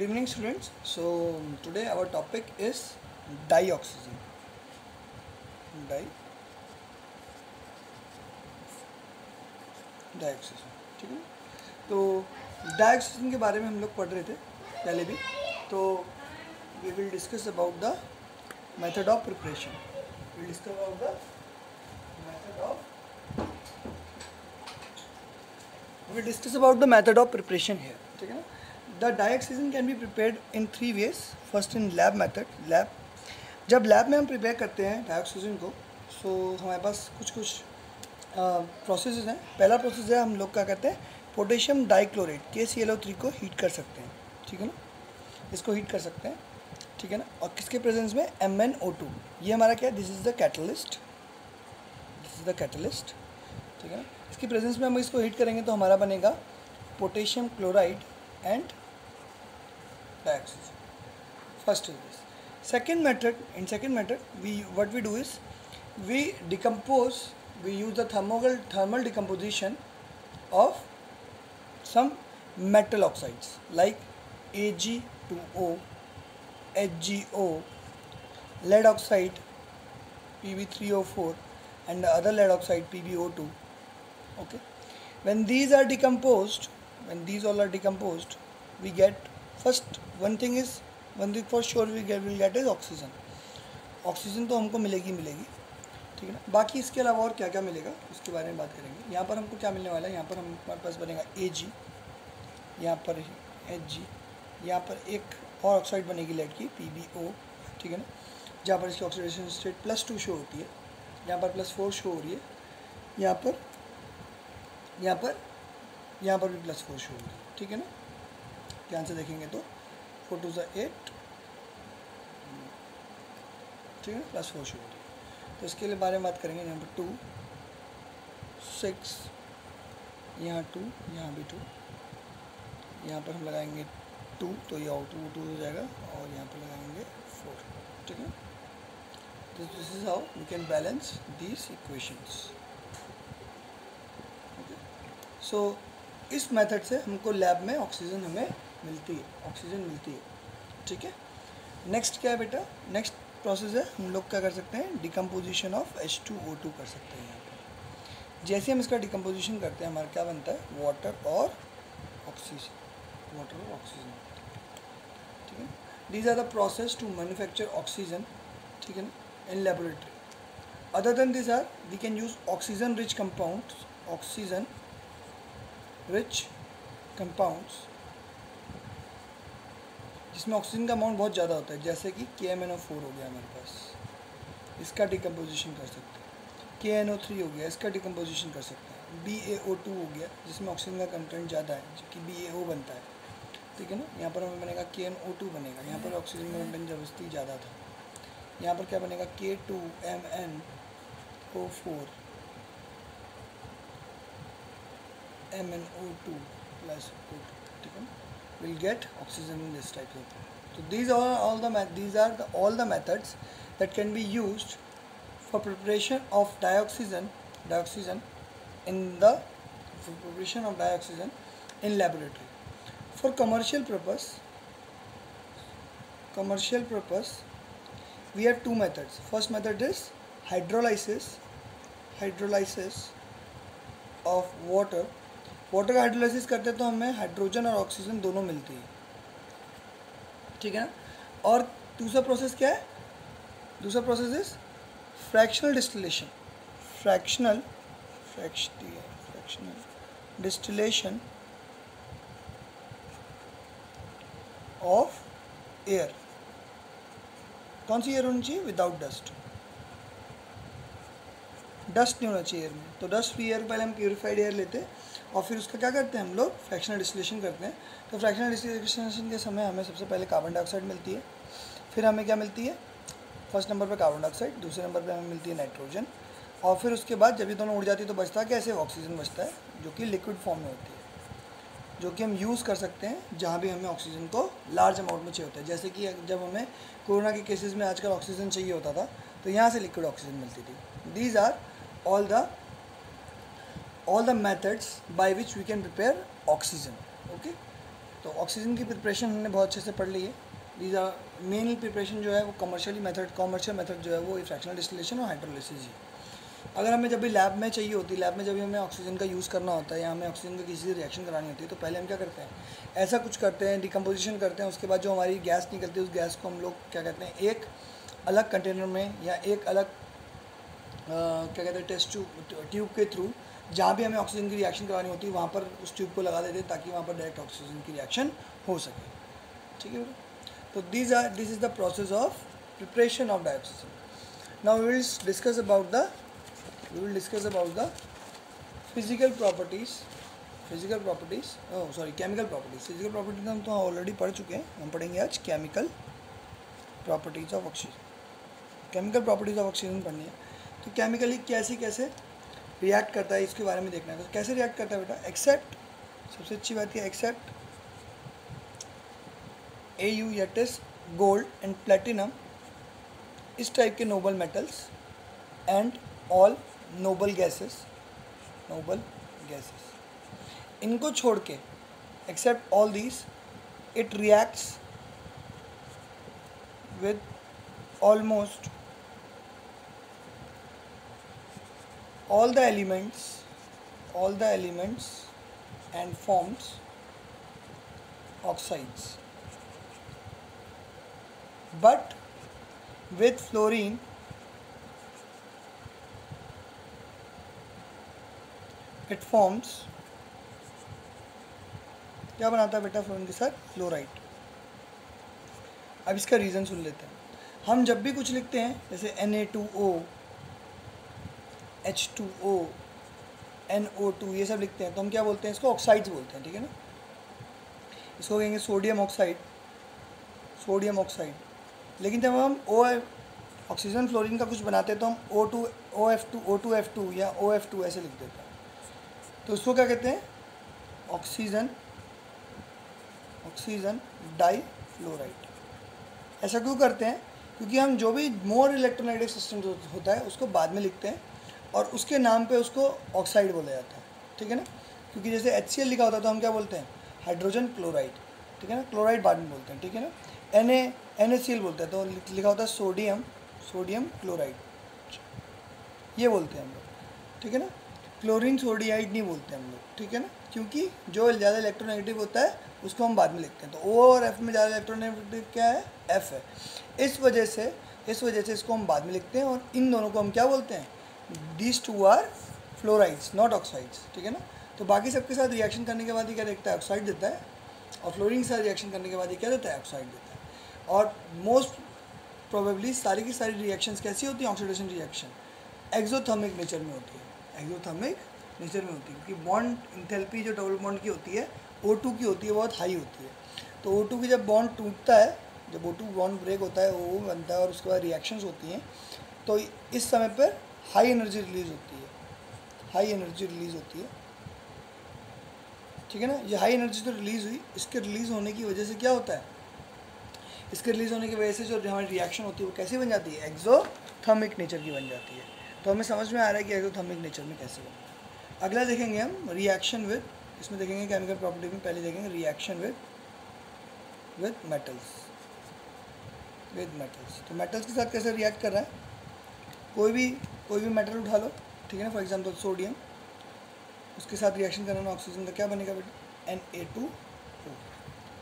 Good evening, students. So today our topic is dioxygen. Di dioxygen, ठीक है। तो dioxygen के बारे में हम लोग पढ़ रहे थे पहले भी। तो we will discuss about the method of preparation. Will discuss about the method of will discuss about the method of preparation here, ठीक है ना। The dioxygen can be prepared in 3 ways. First in lab method. जब lab में हम prepare करते हैं dioxygen को, सो हमारे पास कुछ प्रोसेस हैं। पहला प्रोसेस है, हम लोग क्या करते हैं, पोटेशियम डाइक्लोरेट KClO3 को हीट कर सकते हैं, ठीक है ना। इसको हीट कर सकते हैं, ठीक है ना। और किसके प्रेजेंस में, MnO2। ये हमारा क्या है, दिस इज़ द कैटलिस्ट, ठीक है ना। इसकी प्रेजेंस में हम इसको हीट करेंगे तो हमारा बनेगा potassium chloride and dioxygen. First is this. Second method, in second method what we do is we decompose, we use the thermal decomposition of some metal oxides like Ag2O, HgO, lead oxide Pb3O4 and the other lead oxide PbO2. Okay, when these all are decomposed, we get, first one thing for sure will get is oxygen. Oxygen तो हमको मिलेगी, ठीक है ना। बाकी इसके अलावा और क्या क्या मिलेगा उसके बारे में बात करेंगे। यहाँ पर हमको क्या मिलने वाला है, यहाँ पर हमारे पास बनेगा Ag, यहाँ पर Hg, यहाँ पर एक और ऑक्साइड बनेगी लेड की PbO, ठीक है ना, जहाँ पर इसकी ऑक्सीडेशन स्टेट +2 शो होती है, यहाँ पर +4 शो हो रही है, यहाँ पर भी +4 शो हो रही है, ठीक है ना। ध्यान से देखेंगे तो 4 2 8, ठीक है, +4 शो हो रही है। तो इसके लिए बारे में बात करेंगे। यहाँ पर 2 6, यहाँ 2, यहाँ भी 2, यहाँ पर हम लगाएंगे 2 तो ये और 2 हो जाएगा, और यहाँ पर लगाएंगे 4, ठीक है। This is how we can balance these equations. So इस मेथड से हमको लैब में ऑक्सीजन मिलती है, ठीक है। नेक्स्ट क्या है बेटा, नेक्स्ट प्रोसेस है, हम लोग क्या कर सकते हैं, डिकम्पोजिशन ऑफ H2O2 कर सकते हैं। यहाँ पर जैसे हम इसका डिकम्पोजिशन करते हैं, हमारा क्या बनता है, वाटर और ऑक्सीजन, ठीक है। These are the process to manufacture oxygen, ठीक है ना, in laboratory. Other than this are we can use oxygen rich compounds जिसमें ऑक्सीजन का अमाउंट बहुत ज़्यादा होता है, जैसे कि KMnO4 हो गया हमारे पास, इसका डिकम्पोजिशन कर सकते हैं। KNO3 हो गया, इसका डिकम्पोजिशन कर सकते हैं। BaO2 हो गया, जिसमें ऑक्सीजन का कंटेंट ज़्यादा है, जबकि BaO बनता है, ठीक है ना। यहाँ पर हमें बनेगा KNO2 बनेगा, यहाँ पर ऑक्सीजन का कंटेंट ज़बरदस्ती ज़्यादा था। यहाँ पर क्या बनेगा, K2MnO4 MnO2 + O2, ठीक है, will get oxygen in this type of. So these are all the methods that can be used for preparation of dioxygen in laboratory. For commercial purpose we have two methods. First method is hydrolysis of water का hydrolysis करते हैं तो हमें hydrogen और oxygen दोनों मिलती है, ठीक है ना। और दूसरा प्रोसेस क्या है, दूसरा process is fractional distillation of air. कौन सी एयर होनी चाहिए, विदाउट डस्ट नहीं होना चाहिए एयर में। तो डस्ट फ्री एयर पहले हम प्योरीफाइड एयर लेते हैं, और फिर उसका क्या करते हैं, हम लोग फ्रैक्शनल डिस्टिलेशन करते हैं। तो फ्रैक्शनल डिस्टिलेशन के समय हमें सबसे पहले कार्बन डाइऑक्साइड मिलती है, फिर हमें क्या मिलती है, फर्स्ट नंबर पे कार्बन डाइऑक्साइड, दूसरे नंबर पे हमें मिलती है नाइट्रोजन, और फिर उसके बाद जब ये दोनों उड़ जाती है तो बचता क्या, ऐसे ऑक्सीजन बचता है, जो कि लिक्विड फॉर्म में होती है, जो कि हम यूज़ कर सकते हैं जहाँ भी हमें ऑक्सीजन को लार्ज अमाउंट में चाहिए होता है। जैसे कि जब हमें कोरोना के केसेस में आजकल ऑक्सीजन चाहिए होता था, तो यहाँ से लिक्विड ऑक्सीजन मिलती थी। These are all the methods by which we can prepare oxygen. Okay, तो ऑक्सीजन की प्रिपरेशन हमने बहुत अच्छे से पढ़ ली है। दीज आर मेन प्रिपरेशन जो है वो कमर्शियल मेथड जो है वो फ्रैक्शनल डिस्टिलेशन और हाइड्रोलिसिस ही। अगर हमें जब भी लैब में चाहिए होती है, लैब में जब भी हमें ऑक्सीजन का यूज़ करना होता है या हमें ऑक्सीजन का किसी से रिएक्शन करानी होती है, तो पहले हम क्या करते हैं, ऐसा कुछ करते हैं, डिकम्पोजिशन करते हैं। उसके बाद जो हमारी गैस निकलती है उस गैस को हम लोग क्या कहते हैं, एक अलग कंटेनर में या एक अलग क्या कहते हैं टेस्ट ट्यूब के थ्रू जहाँ भी हमें ऑक्सीजन की रिएक्शन करानी होती है वहाँ पर उस ट्यूब को लगा देते हैं ताकि वहाँ पर डायरेक्ट ऑक्सीजन की रिएक्शन हो सके। ठीक है, तो this is the process of preparation of dioxygen. Now we will discuss about the physical properties chemical properties. Physical properties हम तो ऑलरेडी पढ़ चुके हैं, हम पढ़ेंगे आज chemical properties of oxygen. Chemical properties of oxygen पढ़नी है, तो केमिकली कैसे रिएक्ट करता है इसके बारे में देखना है। तो कैसे रिएक्ट करता है बेटा, एक्सेप्ट, सबसे अच्छी बात है except AU that is gold and platinum, इस टाइप के noble metals and all noble gases, इनको छोड़ के except all these it reacts with almost all the elements and forms oxides, but with fluorine it forms, क्या बनाता है बेटा fluorine के साथ, फ्लोराइड। अब इसका रीज़न सुन लेते हैं। हम जब भी कुछ लिखते हैं जैसे Na2O, H2O, NO2 ये सब लिखते हैं तो हम क्या बोलते हैं, इसको ऑक्साइड्स बोलते हैं। ठीक है ना, इसको कहेंगे सोडियम ऑक्साइड। लेकिन जब हम ऑक्सीजन फ्लोरीन का कुछ बनाते हैं तो हम O2F2 या OF2 ऐसे लिख देते हैं, तो उसको क्या कहते हैं, ऑक्सीजन डाईफ्लोराइड। ऐसा क्यों करते हैं, क्योंकि हम जो भी मोर इलेक्ट्रोनेगेटिव सिस्टम जो होता है उसको बाद में लिखते हैं और उसके नाम पे उसको ऑक्साइड बोला जाता है। ठीक है ना, क्योंकि जैसे HCl लिखा होता है तो हम क्या बोलते हैं, हाइड्रोजन क्लोराइड। ठीक है ना, क्लोराइड बाद में बोलते हैं। ठीक है ना, NaCl बोलते हैं तो लिखा होता है सोडियम क्लोराइड, ये बोलते हैं हम लोग। ठीक है ना, क्लोरीन सोडियाइड नहीं बोलते हम लोग। ठीक है ना, क्योंकि जो ज़्यादा इलेक्ट्रोनेगेटिव होता है उसको हम बाद में लिखते हैं। तो O और F में ज़्यादा इलेक्ट्रोनेगेटिव क्या है, F है। इस वजह से इसको हम बाद में लिखते हैं और इन दोनों को हम क्या बोलते हैं, these two are fluorides not oxides. ठीक है ना, तो बाकी सबके साथ रिएक्शन करने के बाद ये क्या देता है, ऑक्साइड देता है, और फ्लोरीन के साथ रिएक्शन करने के बाद ये क्या देता है, ऑक्साइड देता है। और मोस्ट प्रोबेबली सारी की सारी रिएक्शंस कैसी होती हैं, ऑक्सीडेशन रिएक्शन एक्सोथर्मिक नेचर में होती है, क्योंकि बॉन्ड इंथैल्पी जो डबल बॉन्ड की होती है O2 की होती है, बहुत हाई होती है। तो O2 की जब बॉन्ड टूटता है, जब O2 बॉन्ड ब्रेक होता है, O बनता है और उसके बाद रिएक्शंस होती हैं, तो इस समय पर हाई एनर्जी रिलीज होती है। ठीक है ना, ये हाई एनर्जी तो रिलीज़ हुई, इसके रिलीज़ होने की वजह से क्या होता है, इसके रिलीज़ होने की वजह से जो हमारी रिएक्शन होती है वो कैसी बन जाती है, एक्सोथर्मिक नेचर की बन जाती है। तो हमें समझ में आ रहा है कि एक्सोथर्मिक नेचर में कैसे बनता है। अगला देखेंगे हम रिएक्शन विद, इसमें देखेंगे केमिकल प्रॉपर्टी में पहले देखेंगे रिएक्शन विद मेटल्स। तो मेटल्स के साथ कैसे रिएक्ट कर रहा है, कोई भी मेटल उठा लो। ठीक है ना, फॉर एग्जांपल सोडियम, उसके साथ रिएक्शन करना ऑक्सीजन का क्या बनेगा बेटा, Na2O।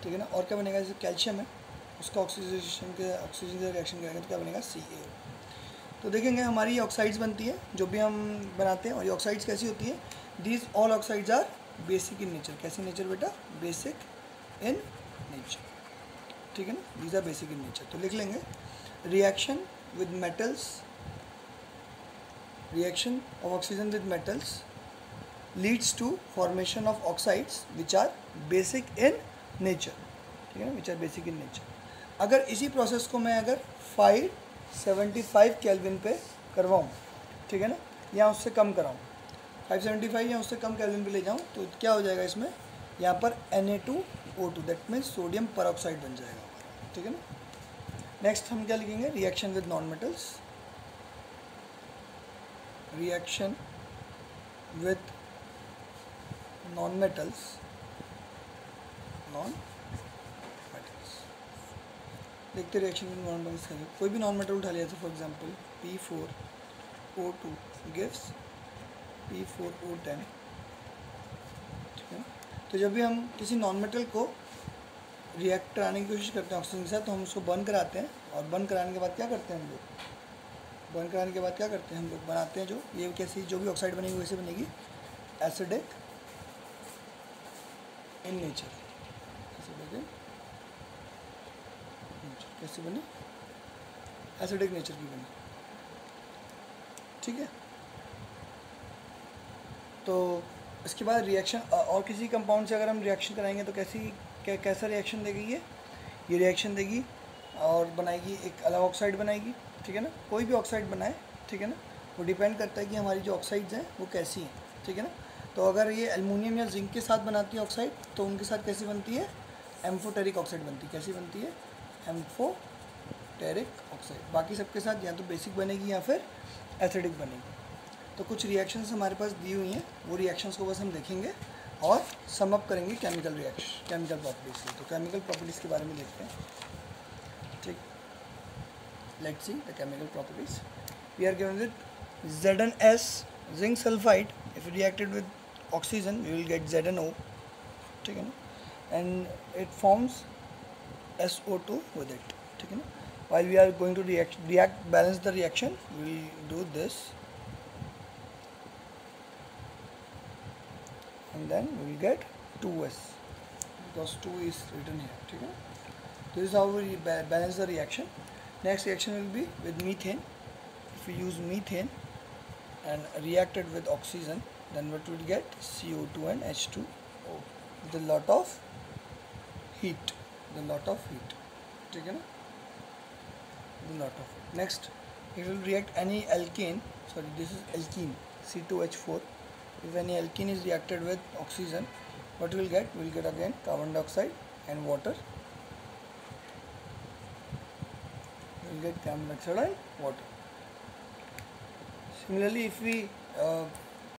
ठीक है ना, और क्या बनेगा, जैसे कैल्शियम है उसका ऑक्सीजन से रिएक्शन करेंगे तो क्या बनेगा, CaO। तो देखेंगे हमारी ये ऑक्साइड्स बनती है जो भी हम बनाते हैं, और ये ऑक्साइड्स कैसी होती है, these all oxides are basic in nature. कैसी नेचर बेटा, बेसिक इन नेचर। ठीक है ना, these are basic in nature. तो लिख लेंगे reaction with metals, reaction of oxygen with metals leads to formation of oxides which are basic in nature. ठीक है ना, which are basic in nature. अगर इसी प्रोसेस को मैं अगर 575 केल्विन पे करवाऊँ, ठीक है ना, या उससे कम कराऊँ, 575 या उससे कम केल्विन पे ले जाऊँ, तो क्या हो जाएगा इसमें, यहाँ पर Na2O2 that means sodium peroxide बन जाएगा। ठीक है ना, नेक्स्ट हम क्या लिखेंगे, reaction with non metals, reaction with non metals non metals. देखते रिएक्शन में नॉन मेटल्स करेंगे। कोई भी नॉन मेटल उठा लिया, for example P4O2 gives P4O10, ठीक है। तो जब भी हम किसी नॉन मेटल को रिएक्ट कराने की कोशिश करते हैं ऑक्सीजन के साथ, तो हम उसको बर्न कराते हैं, और बर्न कराने के बाद क्या करते हैं हम लोग, बर्न कराने के बाद क्या करते हैं हम लोग, बनाते हैं जो ये कैसी जो भी ऑक्साइड बनेगी वैसे बनेगी एसिडिक इन नेचर। कैसे बनी, एसिडिक नेचर की बनी, ठीक है। तो इसके बाद रिएक्शन और किसी कंपाउंड से अगर हम रिएक्शन कराएंगे तो कैसा रिएक्शन देगी ये रिएक्शन देगी और बनाएगी एक अलग ऑक्साइड बनाएगी, ठीक है ना। कोई भी ऑक्साइड बनाए, ठीक है ना, वो डिपेंड करता है कि हमारी जो ऑक्साइड्स हैं वो कैसी हैं, ठीक है ना। तो अगर ये एल्युमिनियम या जिंक के साथ बनाती है ऑक्साइड, तो उनके साथ कैसी बनती है, एम्फोटेरिक ऑक्साइड बनती है। कैसी बनती है, एम्फोटेरिक ऑक्साइड। बाकी सबके साथ या तो बेसिक बनेगी या फिर एसिडिक बनेगी। तो कुछ रिएक्शंस हमारे पास दी हुई हैं, वो रिएक्शंस को बस हम देखेंगे और सम अप करेंगे केमिकल प्रॉपर्टीज से। तो केमिकल प्रॉपर्टीज़ के बारे में देखते हैं, ठीक। Let's see the chemical properties. We are given with ZnS zinc sulphide, if reacted with oxygen we will get ZnO, ठीक है ना, and it forms SO2 with it, ठीक है ना। while we are going to balance the reaction, we do this and then we will get 2S because 2 is written here, ठीक है। This is how we balance the reaction. Next reaction will be with methane. If we use methane and reacted with oxygen, then what we will get, CO2 and H2O with a lot of heat, ठीक है ना, the lot of heat. Next it will react any alkane, sorry this is alkene, C2H4. If any alkene is reacted with oxygen, what we will get, we will get again carbon dioxide and water. We will get carbon dioxide and water. Similarly, if we